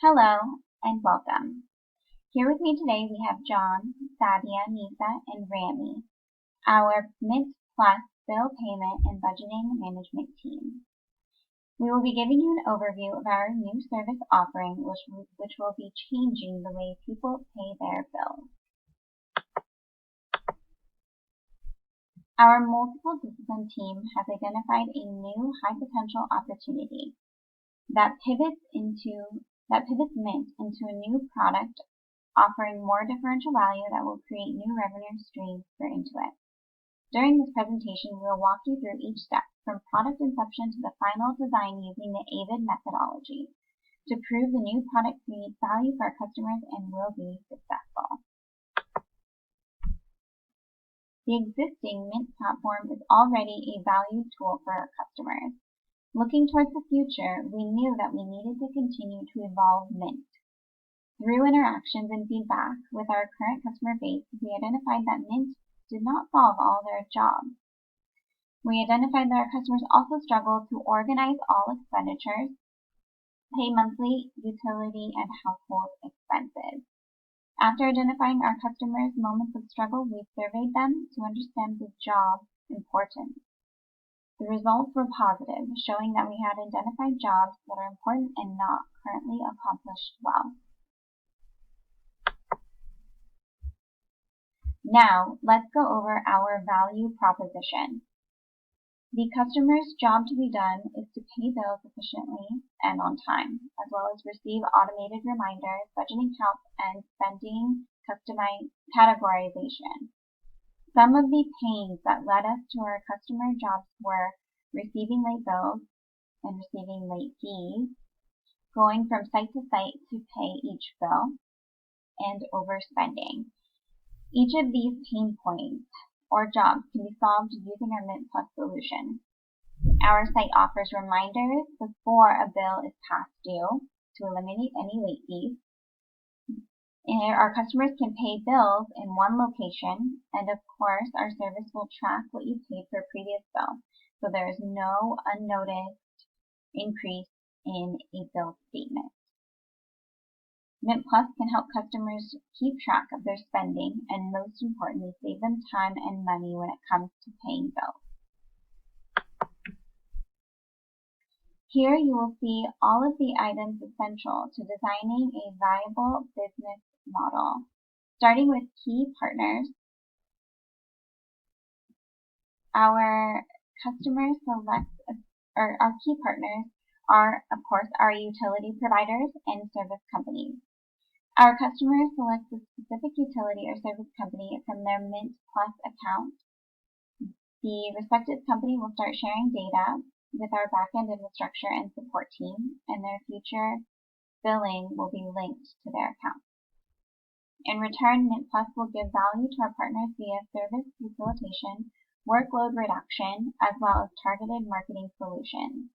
Hello and welcome. Here with me today we have John, Sadia, Nisa, and Rami, our Mint Plus bill payment and budgeting management team. We will be giving you an overview of our new service offering, which will be changing the way people pay their bills. Our multiple discipline team has identified a new high potential opportunity that pivots Mint into a new product offering more differential value that will create new revenue streams for Intuit. During this presentation, we will walk you through each step from product inception to the final design using the AVID methodology to prove the new product creates value for our customers and will be successful. The existing Mint platform is already a value tool for our customers. Looking towards the future, we knew that we needed to continue to evolve Mint. Through interactions and feedback with our current customer base, we identified that Mint did not solve all their jobs. We identified that our customers also struggled to organize all expenditures, pay monthly utility and household expenses. After identifying our customers' moments of struggle, we surveyed them to understand the job's importance. The results were positive, showing that we had identified jobs that are important and not currently accomplished well. Now, let's go over our value proposition. The customer's job to be done is to pay bills efficiently and on time, as well as receive automated reminders, budgeting help, and spending categorization. Some of the pains that led us to our customer jobs were receiving late bills and receiving late fees, going from site to site to pay each bill, and overspending. Each of these pain points or jobs can be solved using our Mint Plus solution. Our site offers reminders before a bill is past due to eliminate any late fees. And our customers can pay bills in one location, and of course our service will track what you paid for a previous bill, so there is no unnoticed increase in a bill statement. Mint Plus can help customers keep track of their spending and most importantly save them time and money when it comes to paying bills. Here you will see all of the items essential to designing a viable business model, starting with key partners. Our key partners are, of course, our utility providers and service companies. Our customers select the specific utility or service company from their Mint Plus account. The respective company will start sharing data with our backend infrastructure and support team, and their future billing will be linked to their account. In return, Mint Plus will give value to our partners via service facilitation, workload reduction, as well as targeted marketing solutions.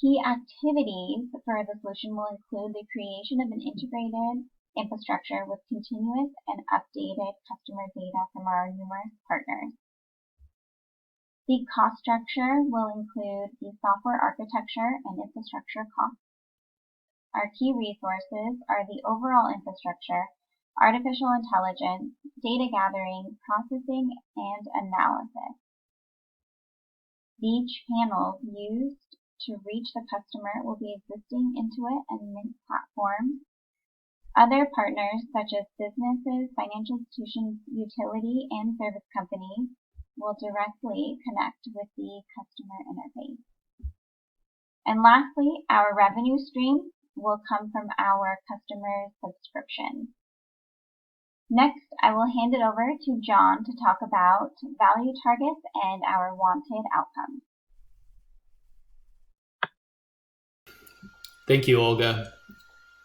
Key activities for the solution will include the creation of an integrated infrastructure with continuous and updated customer data from our numerous partners. The cost structure will include the software architecture and infrastructure costs. Our key resources are the overall infrastructure, artificial intelligence, data gathering, processing, and analysis. The channels used to reach the customer will be existing Intuit and Mint platforms. Other partners such as businesses, financial institutions, utility, and service companies will directly connect with the customer interface. And lastly, our revenue stream will come from our customer subscriptions. Next, I will hand it over to John to talk about value targets and our wanted outcomes. Thank you, Olga.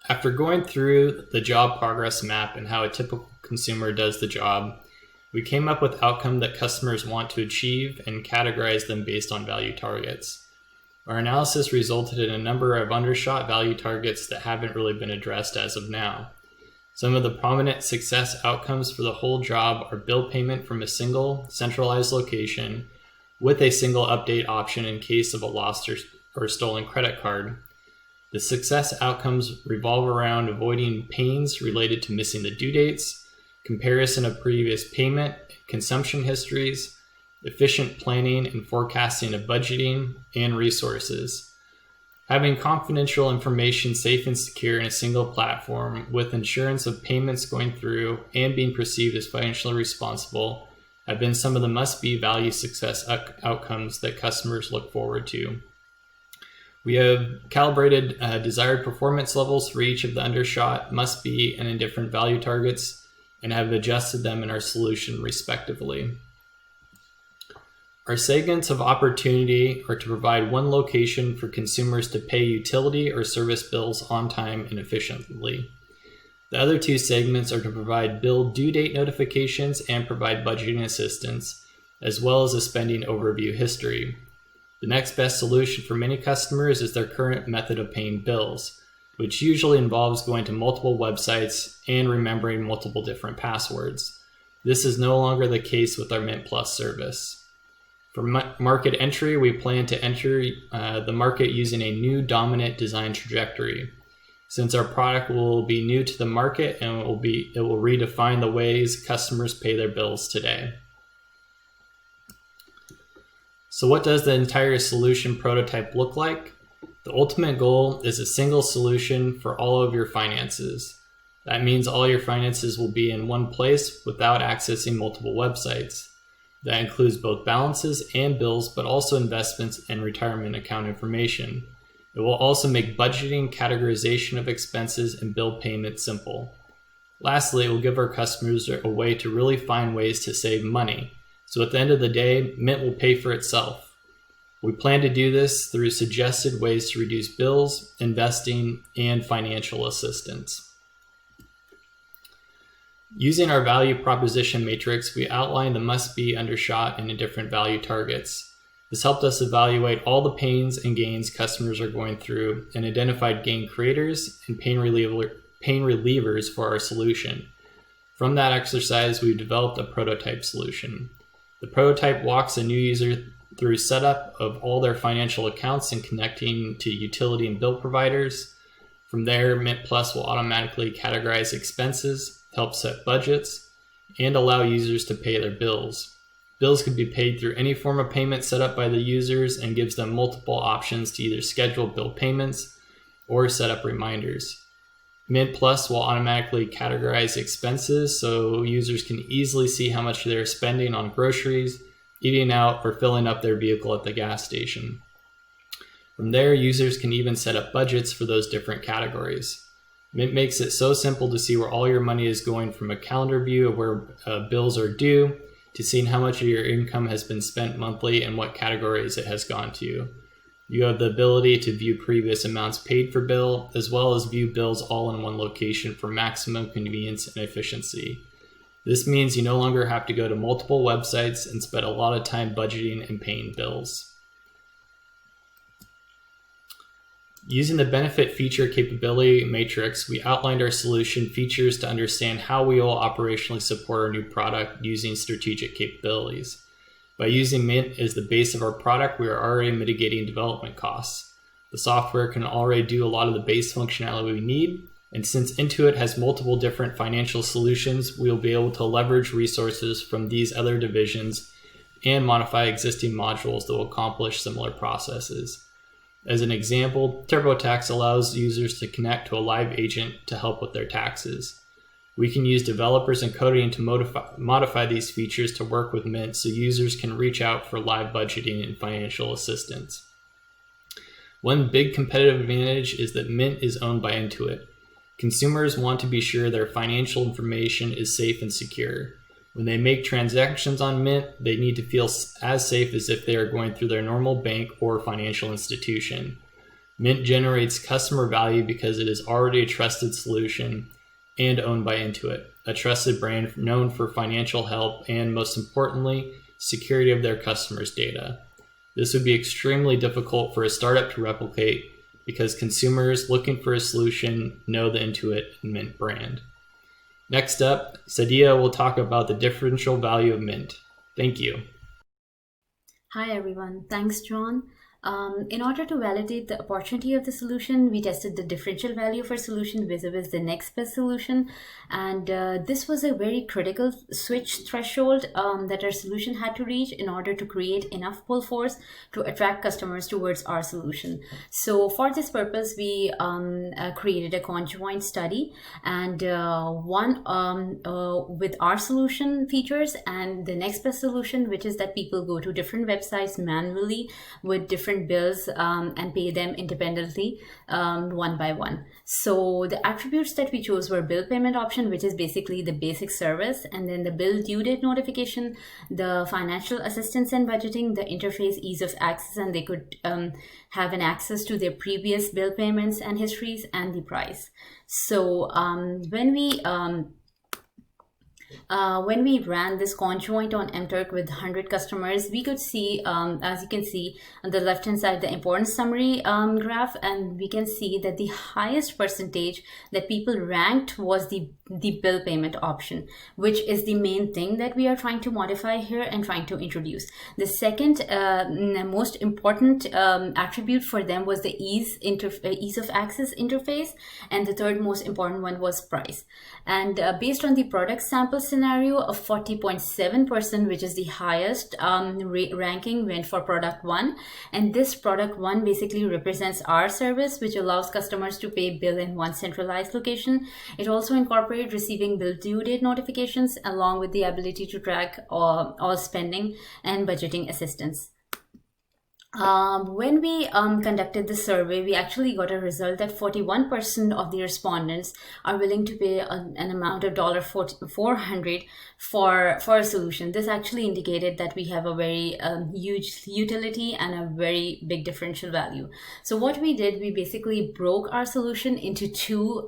After going through the job progress map and how a typical consumer does the job, we came up with outcomes that customers want to achieve and categorized them based on value targets. Our analysis resulted in a number of undershot value targets that haven't really been addressed as of now. Some of the prominent success outcomes for the whole job are bill payment from a single centralized location with a single update option in case of a lost or stolen credit card, The success outcomes revolve around avoiding pains related to missing the due dates, comparison of previous payment, consumption histories, efficient planning and forecasting of budgeting, and resources. Having confidential information safe and secure in a single platform with assurance of payments going through and being perceived as financially responsible have been some of the must-be value success outcomes that customers look forward to. We have calibrated desired performance levels for each of the undershot, must-be, and indifferent value targets, and have adjusted them in our solution respectively. Our segments of opportunity are to provide one location for consumers to pay utility or service bills on time and efficiently. The other two segments are to provide bill due date notifications and provide budgeting assistance, as well as a spending overview history. The next best solution for many customers is their current method of paying bills, which usually involves going to multiple websites and remembering multiple different passwords. This is no longer the case with our Mint Plus service. For market entry, we plan to enter the market using a new dominant design trajectory. Since our product will be new to the market and it will redefine the ways customers pay their bills today. So what does the entire solution prototype look like? The ultimate goal is a single solution for all of your finances. That means all your finances will be in one place without accessing multiple websites. That includes both balances and bills, but also investments and retirement account information. It will also make budgeting, categorization of expenses, and bill payment simple. Lastly, it will give our customers a way to really find ways to save money. So at the end of the day, Mint will pay for itself. We plan to do this through suggested ways to reduce bills, investing, and financial assistance. Using our value proposition matrix, we outlined the must-be, undershot, and indifferent value targets. This helped us evaluate all the pains and gains customers are going through and identified gain creators and pain relievers for our solution. From that exercise, we developed a prototype solution. The prototype walks a new user through setup of all their financial accounts and connecting to utility and bill providers. From there, Mint Plus will automatically categorize expenses, help set budgets, and allow users to pay their bills. Bills can be paid through any form of payment set up by the users and gives them multiple options to either schedule bill payments or set up reminders. Mint Plus will automatically categorize expenses so users can easily see how much they're spending on groceries, eating out, or filling up their vehicle at the gas station. From there, users can even set up budgets for those different categories. Mint makes it so simple to see where all your money is going, from a calendar view of where bills are due to seeing how much of your income has been spent monthly and what categories it has gone to. You have the ability to view previous amounts paid for bill, as well as view bills all in one location for maximum convenience and efficiency. This means you no longer have to go to multiple websites and spend a lot of time budgeting and paying bills. Using the benefit feature capability matrix, we outlined our solution features to understand how we will operationally support our new product using strategic capabilities. By using Mint as the base of our product, we are already mitigating development costs. The software can already do a lot of the base functionality we need, and since Intuit has multiple different financial solutions, we will be able to leverage resources from these other divisions and modify existing modules that will accomplish similar processes. As an example, TurboTax allows users to connect to a live agent to help with their taxes. We can use developers and coding to modify these features to work with Mint so users can reach out for live budgeting and financial assistance. One big competitive advantage is that Mint is owned by Intuit. Consumers want to be sure their financial information is safe and secure. When they make transactions on Mint, they need to feel as safe as if they are going through their normal bank or financial institution. Mint generates customer value because it is already a trusted solution and owned by Intuit, a trusted brand known for financial help and, most importantly, security of their customers' data. This would be extremely difficult for a startup to replicate because consumers looking for a solution know the Intuit and Mint brand. Next up, Sadia will talk about the differential value of Mint. Thank you. Hi everyone, thanks John. In order to validate the opportunity of the solution, we tested the differential value of our solution vis-a-vis the next best solution. And this was a very critical switch threshold that our solution had to reach in order to create enough pull force to attract customers towards our solution. So for this purpose, we created a conjoint study, and one with our solution features and the next best solution, which is that people go to different websites manually with different bills and pay them independently one by one. So the attributes that we chose were bill payment option, which is basically the basic service, and then the bill due date notification, the financial assistance and budgeting, the interface ease of access, and they could have an access to their previous bill payments and histories, and the price. So when we ran this conjoint on MTurk with 100 customers, we could see, as you can see on the left hand side, the importance summary graph, and we can see that the highest percentage that people ranked was the bill payment option, which is the main thing that we are trying to modify here and trying to introduce. The second most important attribute for them was the ease of access interface, and the third most important one was price. And based on the product sample scenario of 40.7%, which is the highest ranking, went for product 1, and this product 1 basically represents our service, which allows customers to pay bill in one centralized location. It also incorporates receiving bill due date notifications along with the ability to track all spending and budgeting assistance. When we conducted the survey, we actually got a result that 41% of the respondents are willing to pay an amount of $400 for a solution. This actually indicated that we have a very huge utility and a very big differential value. So what we did, we basically broke our solution into two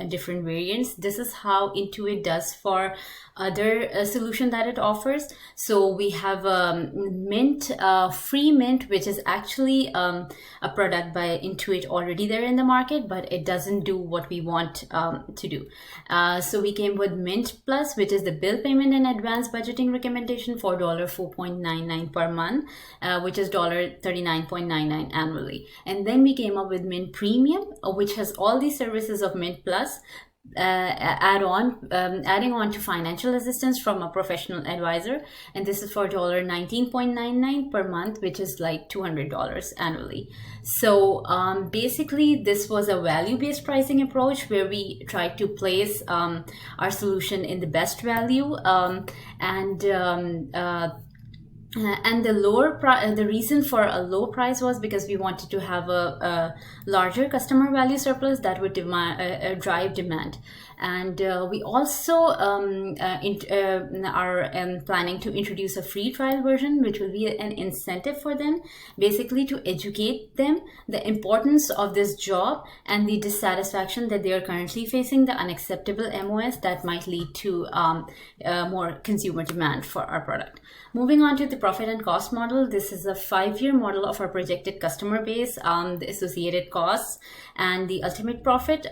different variants. This is how Intuit does for other solution that it offers. So we have Mint, free Mint, which is actually a product by Intuit already there in the market, but it doesn't do what we want to do. So we came with Mint Plus, which is the bill payment and advanced budgeting recommendation for $4.99 per month, which is $39.99 annually. And then we came up with Mint Premium, which has all the services of Mint Plus, adding on to financial assistance from a professional advisor, and this is for $19.99 per month, which is like $200 annually. So basically this was a value-based pricing approach where we tried to place our solution in the best value, and the reason for a low price was because we wanted to have a larger customer value surplus that would drive demand. And we also are planning to introduce a free trial version, which will be an incentive for them, basically to educate them the importance of this job and the dissatisfaction that they are currently facing, the unacceptable MOS that might lead to more consumer demand for our product. Moving on to the profit and cost model, this is a 5-year model of our projected customer base, the associated costs, and the ultimate profit.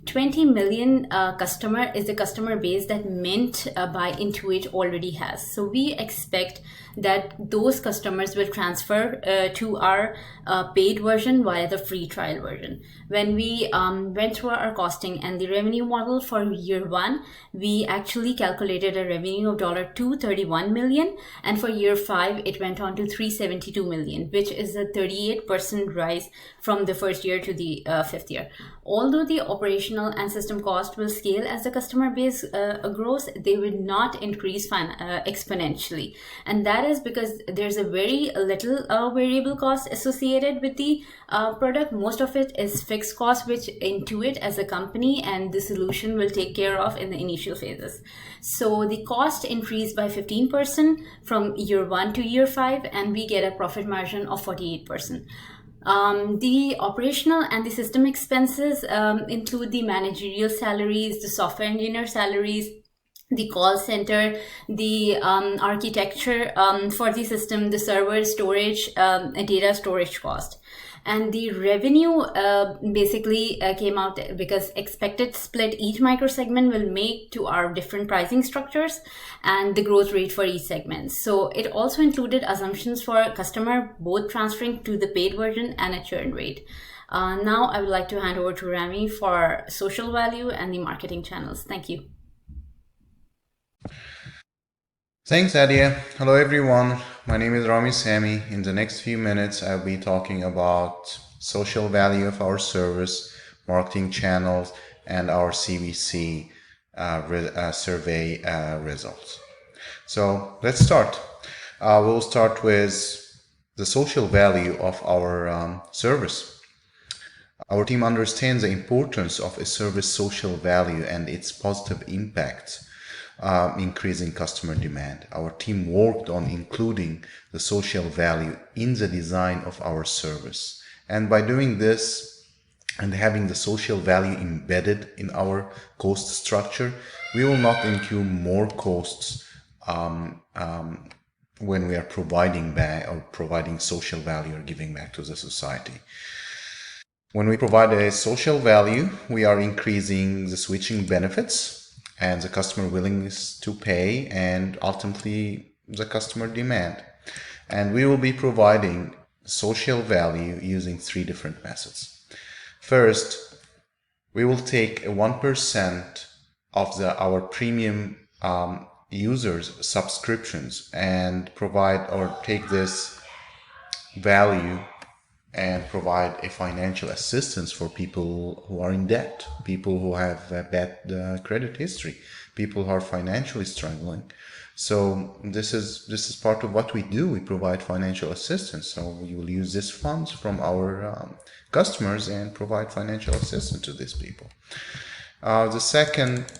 20 million customer is the customer base that Mint by Intuit already has. So we expect that those customers will transfer to our paid version via the free trial version. When we went through our costing and the revenue model for year 1, we actually calculated a revenue of $231 million, and for year 5 it went on to $372 million, which is a 38% rise from the first year to the 5th year. Although the operational and system cost will scale as the customer base grows, they will not increase exponentially, and that is because there's a very little variable cost associated with the product. Most of it is fixed cost, which Intuit as a company and the solution will take care of in the initial phases. So the cost increased by 15% from year 1 to year 5, and we get a profit margin of 48%. The operational and the system expenses include the managerial salaries, the software engineer salaries, the call center, the architecture for the system, the server storage, data storage cost. And the revenue basically came out because expected split each microsegment will make to our different pricing structures and the growth rate for each segment. So it also included assumptions for customer both transferring to the paid version and a churn rate. Now I would like to hand over to Rami for social value and the marketing channels. Thank you. Thanks, Adia. Hello, everyone. My name is Rami Sami. In the next few minutes, I'll be talking about social value of our service, marketing channels, and our CVC survey results. So let's start. We'll start with the social value of our service. Our team understands the importance of a service social value and its positive impact. Increasing customer demand. Our team worked on including the social value in the design of our service. And by doing this and having the social value embedded in our cost structure, we will not incur more costs when we are providing back or providing social value or giving back to the society. When we provide a social value, we are increasing the switching benefits and the customer willingness to pay, and ultimately the customer demand. And we will be providing social value using 3 different methods. First, we will take 1% of our premium users' subscriptions and provide or take this value and provide a financial assistance for people who are in debt, people who have a bad credit history, people who are financially struggling. So this is part of what we do. We provide financial assistance. So we will use these funds from our customers and provide financial assistance to these people. The second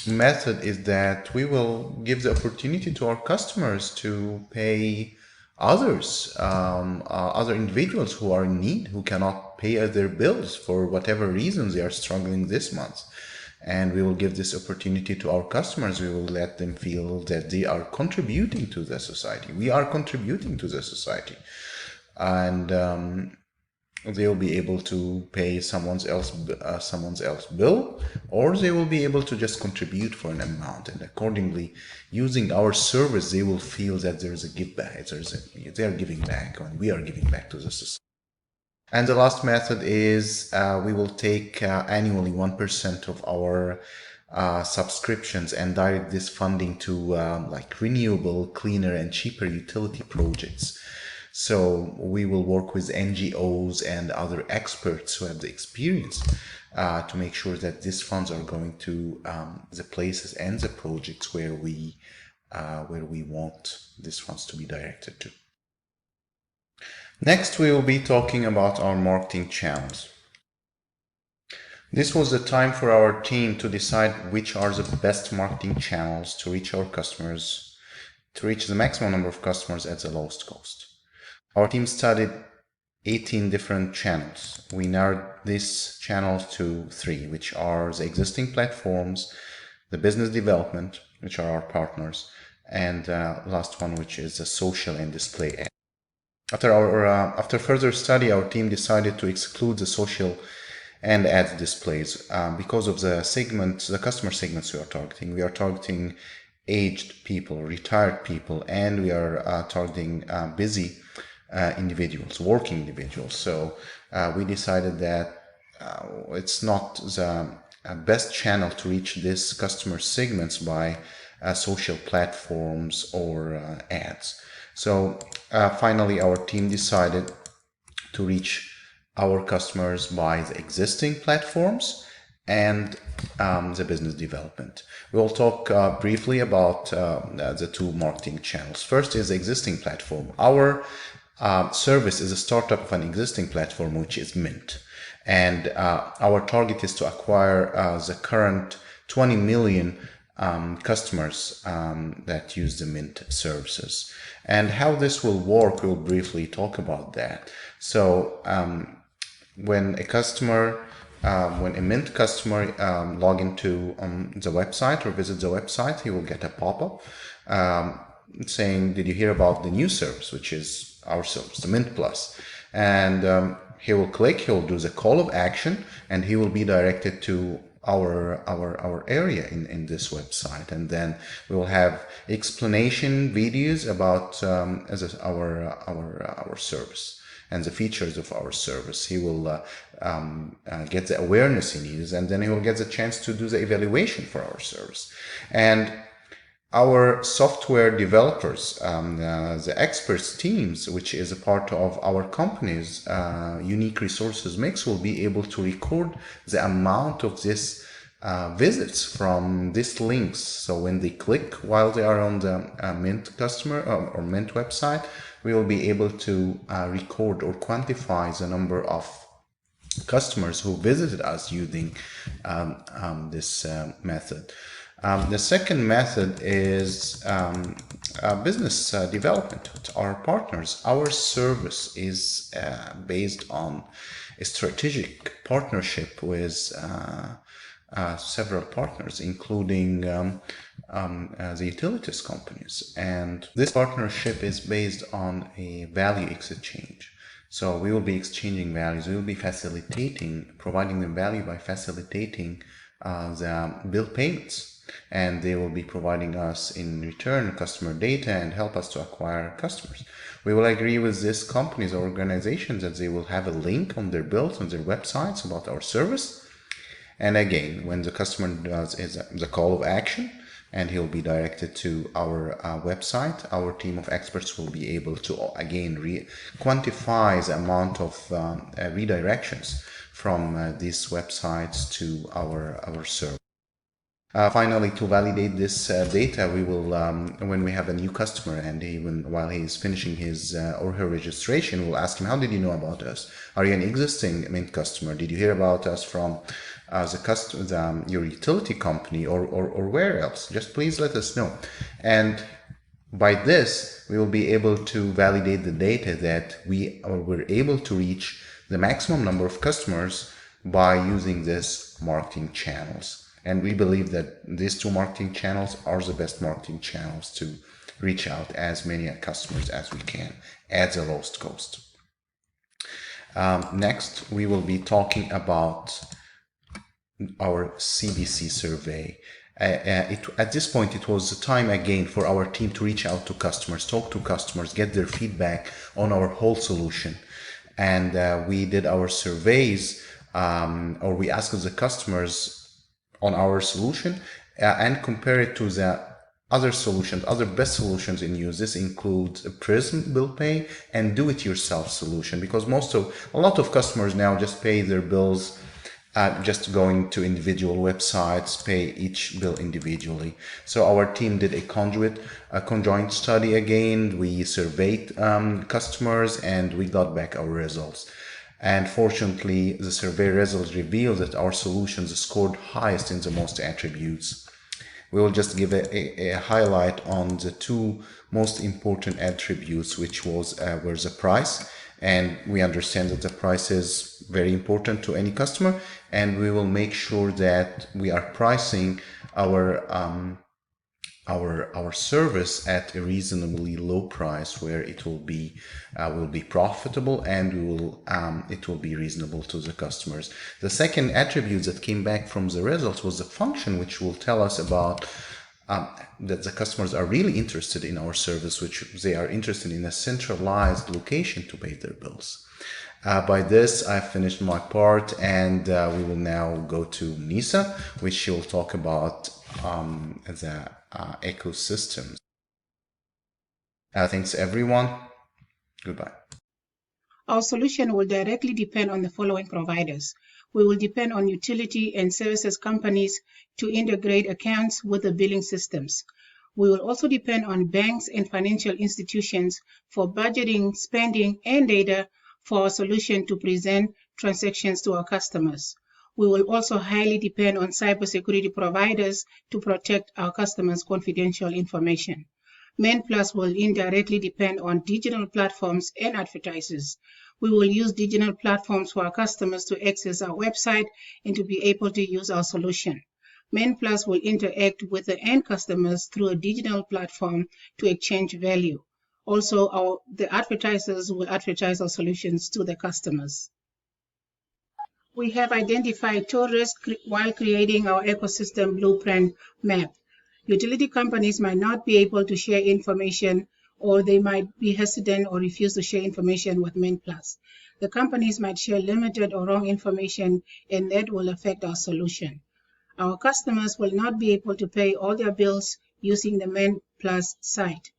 method is that we will give the opportunity to our customers to pay others, other individuals who are in need, who cannot pay their bills for whatever reasons they are struggling this month. And we will give this opportunity to our customers. We will let them feel that they are contributing to the society. We are contributing to the society. And they will be able to pay someone else's bill, or they will be able to just contribute for an amount, and accordingly, using our service, they will feel that there is a give back. They are giving back, and we are giving back to the society. And the last method is we will take annually 1% of our subscriptions and direct this funding to like renewable, cleaner, and cheaper utility projects. So we will work with NGOs and other experts who have the experience to make sure that these funds are going to the places and the projects where we want these funds to be directed to. Next, we will be talking about our marketing channels. This was the time for our team to decide which are the best marketing channels to reach our customers, to reach the maximum number of customers at the lowest cost. Our team studied 18 different channels. We narrowed these channels to 3, which are the existing platforms, the business development, which are our partners, and last one, which is the social and display ad. After further study, our team decided to exclude the social and ad displays because of the customer segments we are targeting. We are targeting aged people, retired people, and we are targeting busy individuals, working individuals. So we decided that it's not the best channel to reach these customer segments by social platforms or ads. So finally, our team decided to reach our customers by the existing platforms and the business development. We'll talk briefly about the 2 marketing channels. First is the existing platform. Our service is a startup of an existing platform, which is Mint. And our target is to acquire the current 20 million customers that use the Mint services. And how this will work, we'll briefly talk about that. So when a customer When a Mint customer log into the website or visit the website, he will get a pop-up saying, did you hear about the new service, which is our service, the Mint Plus? And he will click, he will do the call of action, and he will be directed to our area in this website. And then we will have explanation videos about our service and the features of our service. He will get the awareness he needs, and then he will get the chance to do the evaluation for our service. And our software developers, the experts teams, which is a part of our company's unique resources mix, will be able to record the amount of this visits from these links. So when they click while they are on the Mint customer or Mint website, we will be able to record or quantify the number of customers who visited us using this method. The second method is business development with our partners. Our service is based on a strategic partnership with several partners, including the utilities companies. And this partnership is based on a value exchange. So we will be exchanging values. We will be providing them value by facilitating the bill payments. And they will be providing us in return customer data and help us to acquire customers. We will agree with these companies or organizations that they will have a link on their bills, on their websites about our service. And again, when the customer does the call of action and he'll be directed to our website, our team of experts will be able to again quantify the amount of redirections from these websites to our service. Finally, to validate this data, we will, when we have a new customer and while he's finishing his or her registration, we'll ask him, how did you know about us? Are you an existing Mint customer? Did you hear about us from your utility company or where else? Just please let us know. And by this, we will be able to validate the data that we're able to reach the maximum number of customers by using these marketing channels. And we believe that these two marketing channels are the best marketing channels to reach out as many customers as we can at the lowest cost. Next, we will be talking about our CBC survey. At this point, it was the time again for our team to reach out to customers, talk to customers, get their feedback on our whole solution. And we did our surveys, or we asked the customers on our solution and compare it to the other solutions, other best solutions in use. This includes a Prism bill pay and do-it-yourself solution, because a lot of customers now just pay their bills just going to individual websites, pay each bill individually. So our team did a conjoint study again. We surveyed customers and we got back our results. And fortunately, the survey results reveal that our solutions scored highest in the most attributes. We will just give a highlight on the two most important attributes, which were the price. And we understand that the price is very important to any customer, and we will make sure that we are pricing our service at a reasonably low price, where it will be profitable and it will be reasonable to the customers. The second attribute that came back from the results was the function, which will tell us about that the customers are really interested in our service, which they are interested in a centralized location to pay their bills. By this, I've finished my part, and we will now go to Nisa, which she will talk about the ecosystems. Thanks, everyone. Goodbye. Our solution will directly depend on the following providers. We will depend on utility and services companies to integrate accounts with the billing systems. We will also depend on banks and financial institutions for budgeting, spending, and data for our solution to present transactions to our customers. We will also highly depend on cybersecurity providers to protect our customers' confidential information. MenPlus will indirectly depend on digital platforms and advertisers. We will use digital platforms for our customers to access our website and to be able to use our solution. MenPlus will interact with the end customers through a digital platform to exchange value. Also, the advertisers will advertise our solutions to the customers. We have identified two risks while creating our ecosystem blueprint map. Utility companies might not be able to share information, or they might be hesitant or refuse to share information with MenPlus. The companies might share limited or wrong information, and that will affect our solution. Our customers will not be able to pay all their bills using the MenPlus site.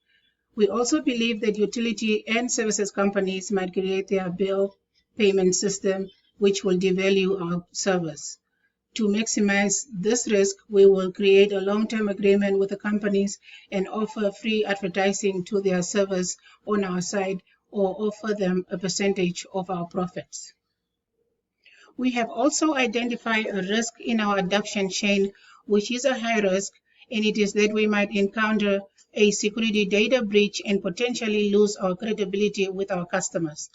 We also believe that utility and services companies might create their bill payment system, which will devalue our service. To maximize this risk, we will create a long-term agreement with the companies and offer free advertising to their service on our site or offer them a percentage of our profits. We have also identified a risk in our adoption chain, which is a high risk, and it is that we might encounter a security data breach and potentially lose our credibility with our customers.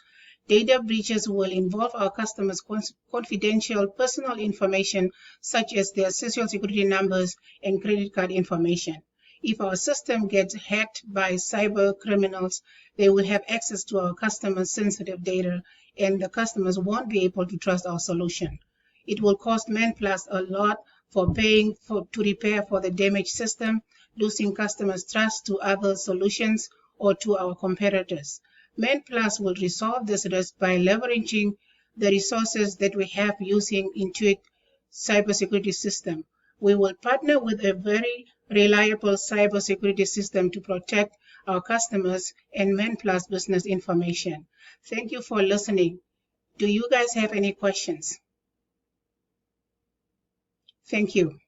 Data breaches will involve our customers' confidential personal information, such as their social security numbers and credit card information. If our system gets hacked by cyber criminals, they will have access to our customers' sensitive data, and the customers won't be able to trust our solution. It will cost MenPlus a lot for paying to repair for the damaged system, losing customers' trust to other solutions or to our competitors. MenPlus will resolve this risk by leveraging the resources that we have using Intuit cybersecurity system. We will partner with a very reliable cybersecurity system to protect our customers and MenPlus business information. Thank you for listening. Do you guys have any questions? Thank you.